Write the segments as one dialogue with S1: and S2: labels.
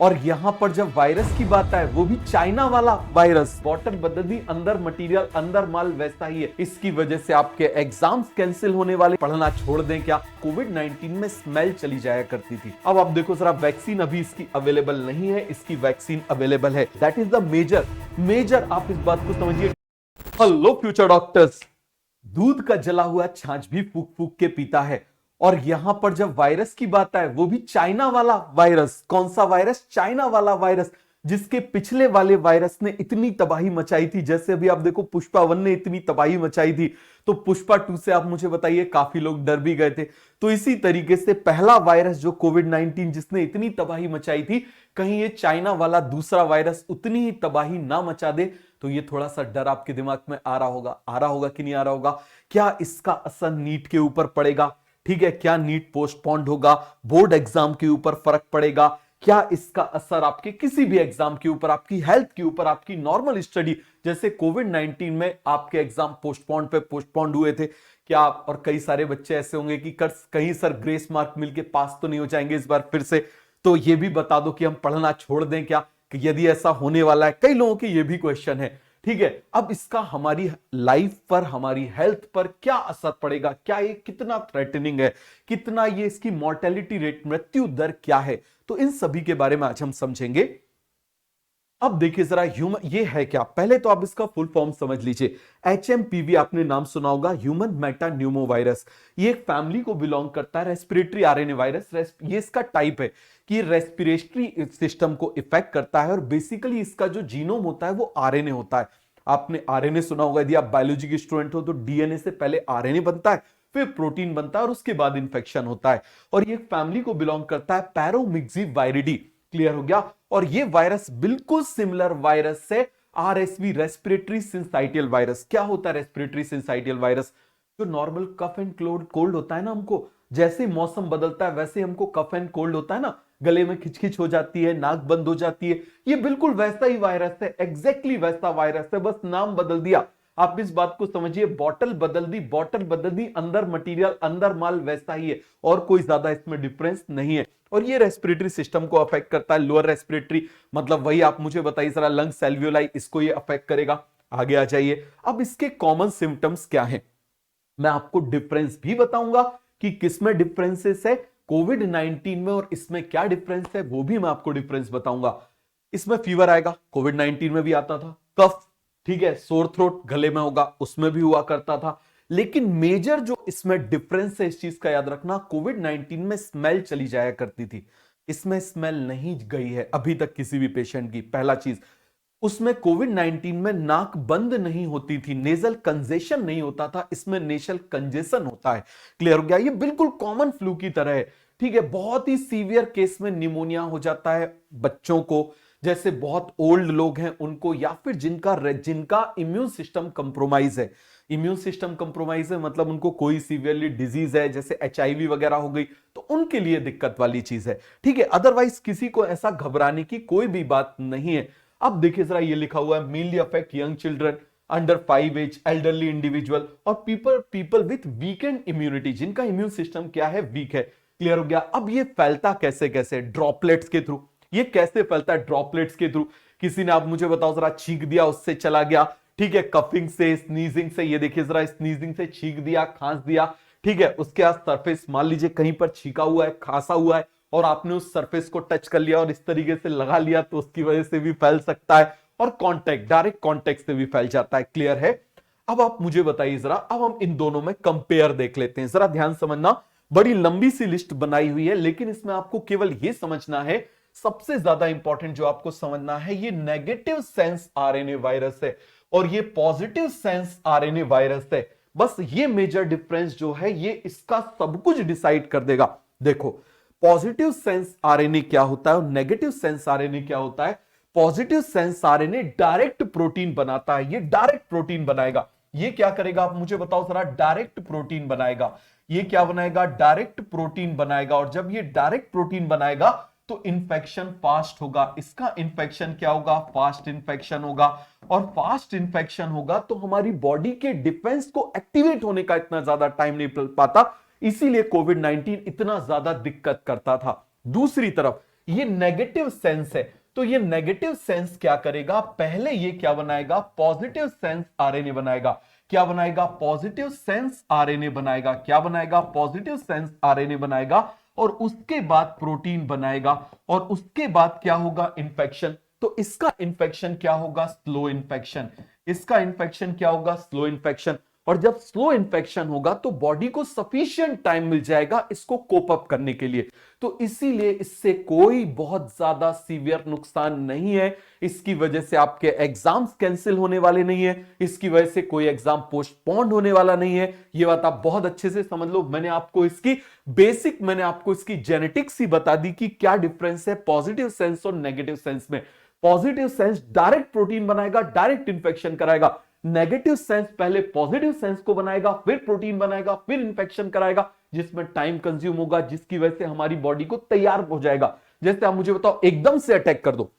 S1: और यहां पर जब वायरस की बात आए, वो भी चाइना वाला वायरस, बॉटल बदल दी, अंदर मटेरियल, अंदर माल वैसा ही है। इसकी वजह से आपके एग्जाम्स कैंसिल होने वाले, पढ़ना छोड़ दें क्या। कोविड-19 में स्मेल चली जाया करती थी। अब आप देखो जरा, वैक्सीन अभी इसकी अवेलेबल नहीं है, इसकी वैक्सीन अवेलेबल है। दैट इज द मेजर आप इस बात को समझिए। हेलो फ्यूचर डॉक्टर्स, दूध का जला हुआ छाछ भी फूक फूक के पीता है। और यहां पर जब वायरस की बात आए, वो भी चाइना वाला वायरस। कौन सा वायरस? चाइना वाला वायरस, जिसके पिछले वाले वायरस ने इतनी तबाही मचाई थी। जैसे अभी आप देखो, पुष्पा 1 ने इतनी तबाही मचाई थी, तो पुष्पा 2 से आप मुझे बताइए, काफी लोग डर भी गए थे। तो इसी तरीके से पहला वायरस जो कोविड-19 जिसने इतनी तबाही मचाई थी, कहीं ये चाइना वाला दूसरा वायरस उतनी ही तबाही ना मचा दे। तो ये थोड़ा सा डर आपके दिमाग में आ रहा होगा कि नहीं आ रहा होगा। क्या इसका असर नीट के ऊपर पड़ेगा? ठीक है, क्या नीट पोस्टपोन्ड होगा? बोर्ड एग्जाम के ऊपर फर्क पड़ेगा? क्या इसका असर आपके किसी भी एग्जाम के ऊपर, आपकी हेल्थ के ऊपर, आपकी नॉर्मल स्टडी, जैसे कोविड-19 में आपके एग्जाम पोस्टपोन्ड हुए थे क्या? और कई सारे बच्चे ऐसे होंगे कि कहीं सर ग्रेस मार्क मिलके पास तो नहीं हो जाएंगे इस बार फिर से? तो ये भी बता दो कि हम पढ़ना छोड़ दें क्या, कि यदि ऐसा होने वाला है? कई लोगों के ये भी क्वेश्चन है। ठीक है, अब इसका हमारी लाइफ पर, हमारी हेल्थ पर क्या असर पड़ेगा? क्या ये कितना थ्रेटनिंग है, कितना ये इसकी मोर्टेलिटी रेट, मृत्यु दर क्या है? तो इन सभी के बारे में आज हम समझेंगे। अब देखिए जरा, ह्यूमन ये है क्या? पहले तो आप इसका फुल फॉर्म समझ लीजिए। HMPV आपने नाम सुना होगा, ह्यूमन मेटा न्यूमो वायरस। ये एक फैमिली को बिलोंग करता है, रेस्पिरेटरी RNA वायरस। ये इसका टाइप है कि रेस्पिरेटरी सिस्टम को इफेक्ट करता है, और बेसिकली इसका जो जीनोम होता है वो RNA होता है। आपने RNA सुना होगा, यदि आप बायोलॉजी के स्टूडेंट हो तो DNA से पहले RNA बनता है, फिर प्रोटीन बनता है, और उसके बाद इंफेक्शन होता है। और ये फैमिली को बिलोंग करता है पैरोमिक्सी वायरिडी। क्लियर हो गया? और ये वायरस बिल्कुल सिमिलर वायरस से RSV, रेस्पिरेटरी सिंसाइटियल वायरस। क्या होता है रेस्पिरेटरी सिंसाइटियल वायरस? जो नॉर्मल कफ एंड कोल्ड होता है ना, हमको जैसे मौसम बदलता है वैसे हमको कफ एंड कोल्ड होता है ना, गले में खिचखिच हो जाती है, नाक बंद हो जाती है, ये बिल्कुल वैसा ही वायरस है, एग्जैक्टली वैसा वायरस है, बस नाम बदल दिया। आप इस बात को समझिए, बॉटल बदल दी, अंदर मटेरियल, अंदर माल वैसा ही है, और कोई ज्यादा इसमें डिफरेंस नहीं है। और ये रेस्पिरेटरी सिस्टम को अफेक्ट करता है, लोअर रेस्पिरेटरी, मतलब वही आप मुझे बताइए जरा, लंग्स, एल्वियोलाई, इसको ये अफेक्ट करेगा। आगे आ जाइए। अब इसके कॉमन सिम्टम्स क्या हैं, मैं आपको डिफरेंस भी बताऊंगा कि किसमें डिफरेंसेस है कोविड-19 में, और इसमें क्या डिफरेंस है वो भी मैं आपको डिफरेंस बताऊंगा। इसमें फीवर आएगा, कोविड-19 में भी आता था। कफ, ठीक है, सोर थ्रोट गले में होगा, उसमें भी हुआ करता था। लेकिन मेजर जो इसमें डिफरेंस है, इस चीज का याद रखना, कोविड-19 में स्मेल चली जाया करती थी, इसमें स्मेल नहीं गई है अभी तक किसी भी पेशेंट की। पहला चीज, उसमें कोविड-19 में नाक बंद नहीं होती थी, नेजल कंजेशन नहीं होता था, इसमें नेशल कंजेशन होता है। क्लियर हो गया? ये बिल्कुल कॉमन फ्लू की तरह है। ठीक है, बहुत ही सीवियर केस में निमोनिया हो जाता है बच्चों को, जैसे बहुत ओल्ड लोग हैं उनको, या फिर जिनका इम्यून सिस्टम कंप्रोमाइज है। इम्यून सिस्टम कंप्रोमाइज है मतलब उनको कोई सीवियरली डिजीज है, जैसे HIV वगैरह हो गई, तो उनके लिए दिक्कत वाली चीज है। ठीक है, अदरवाइज किसी को ऐसा घबराने की कोई भी बात नहीं है। अब देखिए जरा, ये लिखा हुआ है, mainly affect young children under 5 age, elderly individual, और पीपल विथ वीकेंड इम्यूनिटी, जिनका इम्यून सिस्टम क्या है, वीक है। क्लियर हो गया? अब ये फैलता कैसे कैसे? ड्रॉपलेट्स के थ्रू। ये कैसे फैलता है? ड्रॉपलेट्स के थ्रू। किसी ने, आप मुझे बताओ जरा, छींक दिया उससे चला गया। ठीक है, कफिंग से, स्नीजिंग से, ये देखिए जरा, स्नीजिंग से छींक दिया, खांस दिया, ठीक है, उसके बाद सरफेस मान लीजिए कहीं पर छींका हुआ है, खांसा हुआ है, और आपने उस सरफेस को टच कर लिया और इस तरीके से लगा लिया, तो उसकी वजह से भी फैल सकता है। और कांटेक्ट, डायरेक्ट कांटेक्ट से भी फैल जाता है। क्लियर है? अब आप मुझे बताइए जरा, अब हम इन दोनों में कंपेयर देख लेते हैं। जरा ध्यान समझना, बड़ी लंबी सी लिस्ट बनाई हुई है, लेकिन इसमें आपको केवल यह समझना है, सबसे ज्यादा इंपॉर्टेंट जो आपको समझना है, ये नेगेटिव सेंस RNA वायरस है और ये पॉजिटिव सेंस RNA वायरस है। बस ये मेजर डिफरेंस जो है, ये इसका सब कुछ डिसाइड कर देगा। देखो, पॉजिटिव सेंस RNA क्या होता है और नेगेटिव सेंस RNA क्या होता है। Positive sense RNA direct protein बनाता है, ये डायरेक्ट प्रोटीन बनाएगा। ये क्या करेगा, आप मुझे बताओ जरा, डायरेक्ट प्रोटीन बनाएगा। ये क्या बनाएगा? डायरेक्ट प्रोटीन बनाएगा। और जब ये डायरेक्ट प्रोटीन बनाएगा तो इंफेक्शन फास्ट होगा। इसका इंफेक्शन क्या होगा? फास्ट इंफेक्शन होगा। और फास्ट इंफेक्शन होगा तो हमारी बॉडी के डिफेंस को एक्टिवेट होने का इतना ज्यादा टाइम नहीं पाता, इसीलिए कोविड-19 इतना ज्यादा दिक्कत करता था। दूसरी तरफ ये नेगेटिव सेंस है। तो ये नेगेटिव सेंस क्या करेगा, पहले ये क्या बनाएगा, पॉजिटिव सेंस आरएनए बनाएगा। क्या बनाएगा, पॉजिटिव सेंस आरएनए बनाएगा। क्या बनाएगा, पॉजिटिव सेंस आरएनए बनाएगा और उसके बाद प्रोटीन बनाएगा और उसके बाद क्या होगा, इंफेक्शन। तो इसका इंफेक्शन क्या होगा, स्लो इंफेक्शन। इसका इंफेक्शन क्या होगा, स्लो इंफेक्शन। और जब स्लो इंफेक्शन होगा तो बॉडी को सफिशिएंट टाइम मिल जाएगा इसको कोप अप करने के लिए। तो इसीलिए इससे कोई बहुत ज्यादा सीवियर नुकसान नहीं है। इसकी वजह से आपके एग्जाम्स कैंसिल होने वाले नहीं है, इसकी वजह से कोई एग्जाम पोस्टपोन्ड होने वाला नहीं है। ये बात आप बहुत अच्छे से समझ लो। मैंने आपको इसकी जेनेटिक्स ही बता दी कि क्या डिफरेंस है पॉजिटिव सेंस और नेगेटिव सेंस में। पॉजिटिव सेंस डायरेक्ट प्रोटीन बनाएगा, डायरेक्ट इंफेक्शन कराएगा। नेगेटिव सेंस पहले पॉजिटिव सेंस को बनाएगा, फिर प्रोटीन बनाएगा, फिर इंफेक्शन कराएगा, जिसमें टाइम कंज्यूम होगा, जिसकी वजह से हमारी बॉडी को तैयार हो जाएगा। जैसे आप मुझे बताओ, एकदम से अटैक कर दो,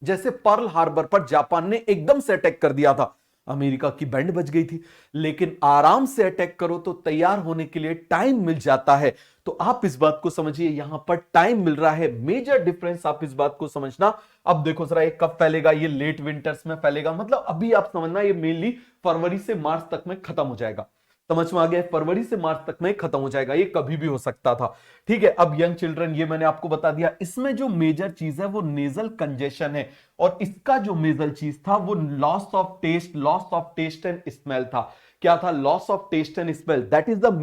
S1: जैसे पर्ल हार्बर पर जापान ने एकदम से अटैक कर दिया था, अमेरिका की बैंड बज गई थी। लेकिन आराम से अटैक करो तो तैयार होने के लिए टाइम मिल जाता है। तो आप इस बात को समझिए, यहां पर टाइम मिल रहा है, मेजर डिफरेंस आप इस बात को समझना। अब देखो जरा, ये कब फैलेगा, ये लेट विंटर्स में फैलेगा, मतलब अभी आप समझना ये मेनली फरवरी से मार्च तक में खत्म हो जाएगा। समझ में आ गया, फरवरी से मार्च तक में खत्म हो जाएगा, ये कभी भी हो सकता था। ठीक है, अब यंग चिल्ड्रन, ये मैंने आपको बता दिया। इसमें जो मेजर चीज है वो नेजल कंजेशन है, और इसका जो मेजर चीज था वो loss of taste and smell था। क्या था, loss of taste and smell, that is the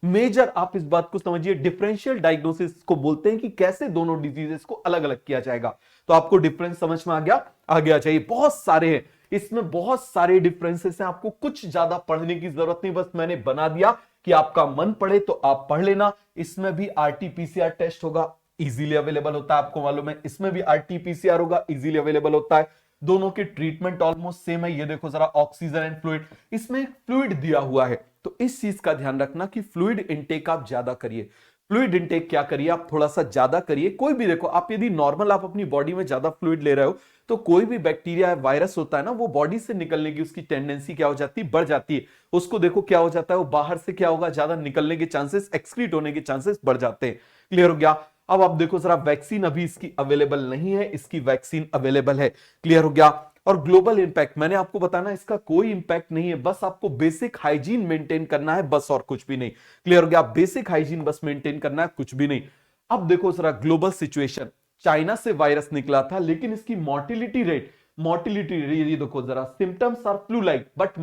S1: major. आप इस बात को समझिए, डिफरेंशियल डायग्नोसिस को बोलते हैं कि कैसे दोनों डिजीजेस को अलग अलग किया जाएगा। तो आपको डिफरेंस समझ में आ गया चाहिए। बहुत सारे हैं इसमें, बहुत सारे डिफरेंसेस हैं, आपको कुछ ज्यादा पढ़ने की जरूरत नहीं, बस मैंने बना दिया कि आपका मन पड़े तो आप पढ़ लेना। इसमें भी आरटीपीसीआर टेस्ट होगा, इजीली अवेलेबल होता है, आपको मालूम है। इसमें भी आरटीपीसीआर होगा, इजीली अवेलेबल होता है। दोनों के ट्रीटमेंट ऑलमोस्ट सेम है। ये देखो जरा, ऑक्सीजन एंड फ्लूइड, इसमें एक फ्लूइड दिया हुआ है, तो इस चीज का ध्यान रखना कि फ्लूइड इनटेक आप ज्यादा करिए। फ्लूइड इनटेक क्या करिए, आप थोड़ा सा ज्यादा करिए। कोई भी देखो, आप यदि नॉर्मल आप अपनी बॉडी में ज्यादा फ्लूइड ले रहे हो तो कोई भी बैक्टीरिया वायरस होता है ना, वो बॉडी से निकलने की उसकी टेंडेंसी क्या हो जाती है, बढ़ जाती है। उसको देखो क्या हो जाता है, वो बाहर से क्या होगा, ज्यादा निकलने के चांसेस, एक्सक्रीट होने के चांसेस बढ़ जाते हैं। क्लियर हो गया। अब आप देखो जरा, वैक्सीन अभी इसकी अवेलेबल नहीं है, इसकी वैक्सीन अवेलेबल है। क्लियर हो गया। और ग्लोबल इंपैक्ट मैंने आपको बताना, इसका कोई इंपैक्ट नहीं है, बस आपको बेसिक हाइजीन मेंटेन करना है, बस, और कुछ भी नहीं। क्लियर हो गया, बेसिक हाइजीन बस मेंटेन करना है, कुछ भी नहीं। अब देखो जरा ग्लोबल सिचुएशन, चाइना से वायरस निकला था, लेकिन इसकी मोर्टिलिटी रेट ये देखो जरा, symptoms are flu like but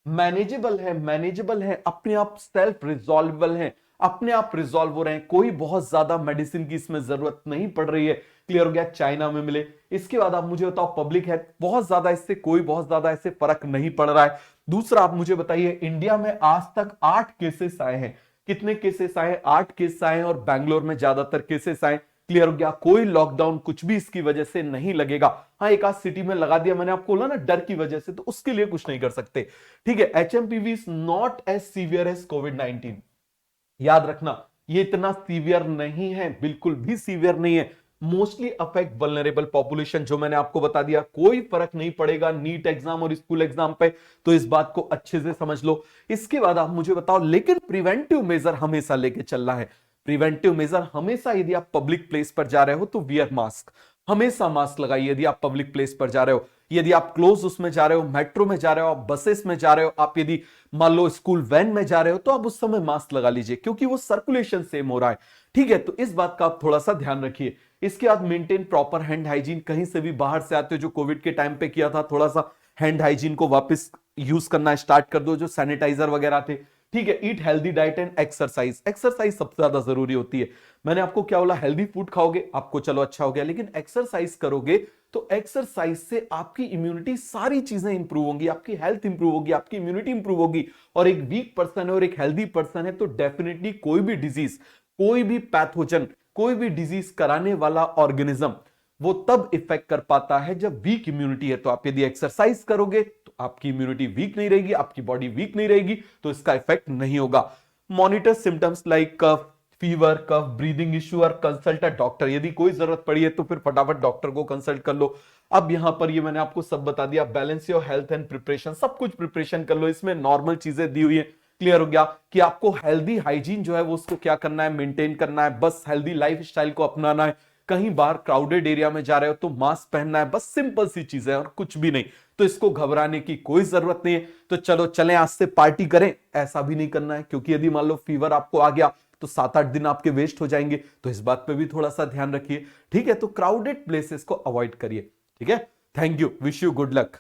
S1: manageable है, अपने आप सेल्फ रिजॉल्वेबल है, अपने आप रिजॉल्व हो रहे हैं, कोई बहुत ज्यादा मेडिसिन की इसमें जरूरत नहीं पड़ रही है। क्लियर हो गया, चाइना में मिले। इसके बाद आप मुझे बताओ, पब्लिक हेल्थ, बहुत ज्यादा इससे कोई बहुत ज्यादा ऐसे फर्क नहीं पड़ रहा है। दूसरा, आप मुझे बताइए, इंडिया में आज तक 8 केसेस आए हैं। कितने केसेस आए, 8 केसेस आए हैं, और बैंगलोर में ज्यादातर केसेस आए। क्लियर हो गया, कोई लॉकडाउन कुछ भी इसकी वजह से नहीं लगेगा। हाँ, एक आध सिटी में लगा दिया, मैंने आपको बोला ना, डर की वजह से, तो उसके लिए कुछ नहीं कर सकते। ठीक है, HMPV is not as severe as कोविड-19। याद रखना, ये इतना सीवियर नहीं है, बिल्कुल भी सीवियर नहीं है। मोस्टली अफेक्ट वल्नरेबल पॉपुलेशन, जो मैंने आपको बता दिया, कोई फर्क नहीं पड़ेगा नीट एग्जाम और स्कूल एग्जाम पे, तो इस बात को अच्छे से समझ लो। इसके बाद आप मुझे बताओ, लेकिन प्रिवेंटिव मेजर हमेशा लेके चलना है। प्रिवेंटिव मेजर हमेशा, यदि आप पब्लिक प्लेस पर जा रहे हो तो वियर मास्क, हमेशा मास्क लगाइए। यदि आप पब्लिक प्लेस पर जा रहे हो, यदि आप क्लोज उसमें जा रहे हो, मेट्रो में जा रहे हो, आप बसेस में जा रहे हो, आप यदि मान लो स्कूल वैन में जा रहे हो, तो आप उस समय मास्क लगा लीजिए, क्योंकि वो सर्कुलेशन सेम हो रहा है। ठीक है, तो इस बात का आप थोड़ा सा ध्यान रखिए। इसके बाद मेंटेन प्रॉपर हैंड हाइजीन, कहीं से भी बाहर से आते हो, जो कोविड के टाइम पे किया था, थोड़ा सा हैंड हाइजीन को वापस यूज करना स्टार्ट कर दो, जो सैनिटाइजर वगैरह थे। ठीक है, eat healthy diet and exercise, exercise सबसे ज्यादा जरूरी होती है। मैंने आपको क्या बोला, हेल्दी फूड खाओगे आपको चलो अच्छा हो गया, लेकिन एक्सरसाइज करोगे तो एक्सरसाइज से आपकी इम्यूनिटी, सारी चीजें इंप्रूव होंगी, आपकी हेल्थ इंप्रूव होगी, आपकी इम्यूनिटी इंप्रूव होगी। और एक वीक पर्सन है और एक हेल्दी पर्सन है, तो डेफिनेटली कोई भी डिजीज, कोई भी पैथोजन, कोई भी डिजीज कराने वाला ऑर्गेनिज्म, वो तब इफेक्ट कर पाता है जब वीक इम्यूनिटी है। तो आप यदि एक्सरसाइज करोगे तो आपकी इम्यूनिटी वीक नहीं रहेगी, आपकी बॉडी वीक नहीं रहेगी, तो इसका इफेक्ट नहीं होगा। मॉनिटर सिम्टम्स लाइक कफ, फीवर, कफ, ब्रीदिंग इश्यू और कंसल्ट अ डॉक्टर। यदि कोई जरूरत पड़ी है तो फिर फटाफट डॉक्टर को कंसल्ट कर लो। अब यहां पर ये मैंने आपको सब बता दिया, balance your health and preparation, सब कुछ प्रिपरेशन कर लो, इसमें नॉर्मल चीजें दी हुई है। क्लियर हो गया कि आपको हेल्दी हाइजीन जो है वो उसको क्या करना है, मेंटेन करना है, बस हेल्दी लाइफ स्टाइल को अपनाना है। कहीं बाहर क्राउडेड एरिया में जा रहे हो तो मास्क पहनना है, बस सिंपल सी चीज है और कुछ भी नहीं। तो इसको घबराने की कोई जरूरत नहीं है। तो चलो चलें आज से पार्टी करें, ऐसा भी नहीं करना है, क्योंकि यदि मान लो फीवर आपको आ गया तो 7-8 दिन आपके वेस्ट हो जाएंगे। तो इस बात पे भी थोड़ा सा ध्यान रखिए, ठीक है। तो क्राउडेड प्लेसेस को अवॉइड करिए, ठीक है। Thank you, wish you good luck.